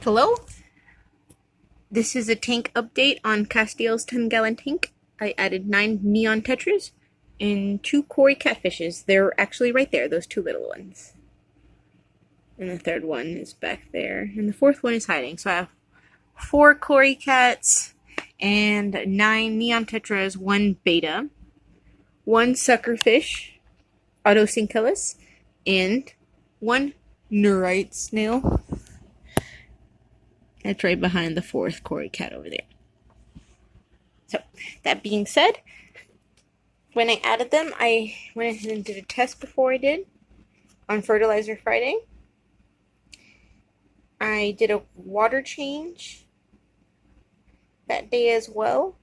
Hello, this is a tank update on Castiel's 10-gallon tank. I added 9 neon tetras and 2 koi catfishes. They're actually right there, those 2 little ones. And the third one is back there. And the fourth one is hiding. So I have 4 koi cats and 9 neon tetras, 1 beta, 1 suckerfish, Autosynchilus, and 1 neurite snail. That's right behind the 4th koi cat over there. So, that being said, when I added them, I went ahead and did a test before I did on Fertilizer Friday. I did a water change that day as well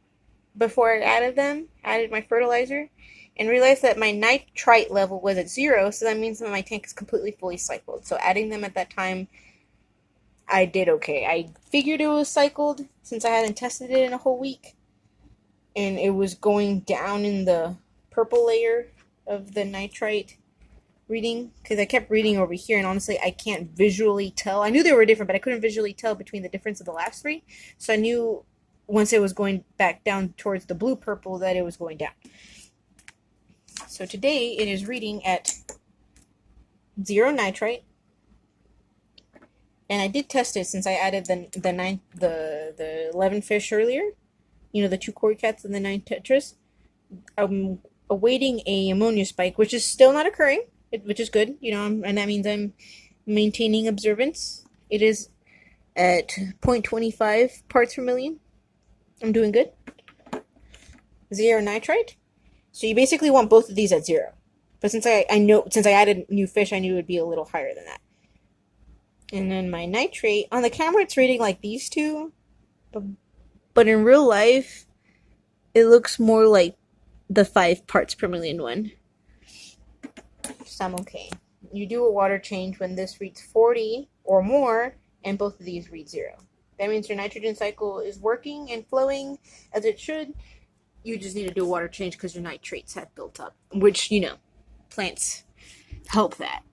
before I added them, added my fertilizer, and realized that my nitrite level was at 0, so that means that my tank is completely fully cycled. So adding them at that time, I did okay. I figured it was cycled since I hadn't tested it in a whole week. And it was going down in the purple layer of the nitrite reading. Because I kept reading over here, and honestly, I can't visually tell. I knew they were different, but I couldn't visually tell between the difference of the last 3. So I knew once it was going back down towards the blue-purple that it was going down. So today, it is reading at 0 nitrite. And I did test it since I added the 11 fish earlier. You know, the 2 koi cats and the 9 tetras. I'm awaiting a ammonia spike, which is still not occurring, which is good. You know, and that means I'm maintaining observance. It is at 0.25 parts per million. I'm doing good. 0 nitrite. So you basically want both of these at 0. But since I added new fish, I knew it would be a little higher than that. And then my nitrate, on the camera it's reading like these two, but in real life, it looks more like the 5 parts per million one. So I'm okay. You do a water change when this reads 40 or more, and both of these read 0. That means your nitrogen cycle is working and flowing as it should. You just need to do a water change because your nitrates have built up, which, you know, plants help that.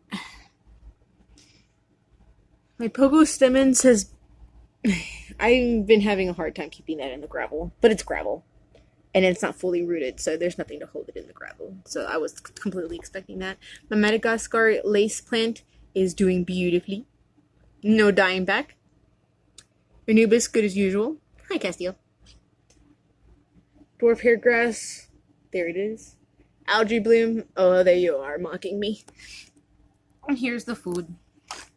My Pogo Stemons has... I've been having a hard time keeping that in the gravel. But it's gravel. And it's not fully rooted, so there's nothing to hold it in the gravel. So I was completely expecting that. My Madagascar lace plant is doing beautifully. No dying back. Anubis, good as usual. Hi, Castiel. Dwarf hairgrass. There it is. Algae bloom. Oh, there you are, mocking me. And here's the food.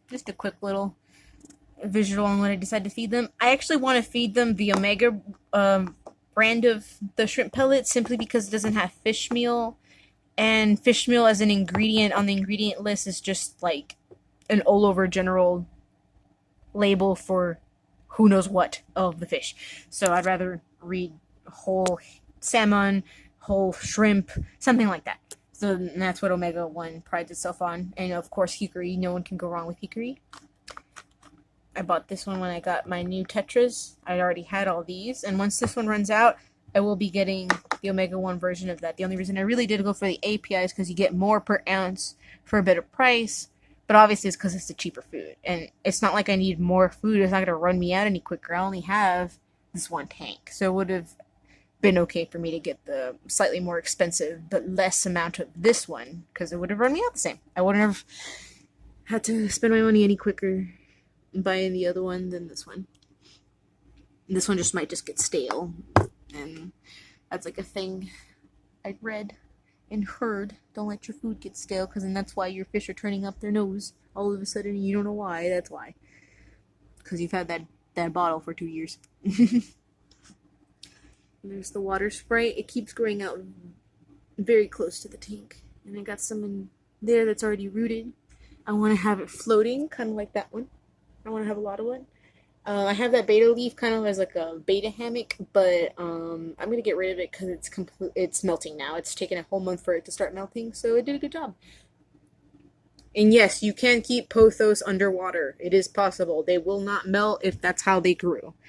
Just a quick little visual on what I decided to feed them. I actually want to feed them the Omega brand of the shrimp pellet simply because it doesn't have fish meal. And fish meal as an ingredient on the ingredient list is just like an all over general label for who knows what of the fish. So I'd rather read whole salmon, whole shrimp, something like that. So that's what Omega 1 prides itself on. And of course, hickory. No one can go wrong with hickory. I bought this one when I got my new tetras. I already had all these. And once this one runs out, I will be getting the Omega 1 version of that. The only reason I really did go for the API is because you get more per ounce for a better price. But obviously it's because it's the cheaper food. And it's not like I need more food. It's not going to run me out any quicker. I only have this one tank. So it would have been okay for me to get the slightly more expensive but less amount of this one, because it would have run me out the same. I wouldn't have had to spend my money any quicker buying the other one than this one. This one just might just get stale, and that's like a thing I'd read and heard. Don't let your food get stale, because then that's why your fish are turning up their nose all of a sudden, and you don't know why. That's why, because you've had that bottle for 2 years. There's the water spray. It keeps growing out very close to the tank. And I got some in there that's already rooted. I want to have it floating, kind of like that one. I want to have a lot of one. I have that beta leaf kind of as like a beta hammock, but I'm going to get rid of it because it's melting now. It's taken a whole month for it to start melting, so it did a good job. And yes, you can keep pothos underwater. It is possible. They will not melt if that's how they grew.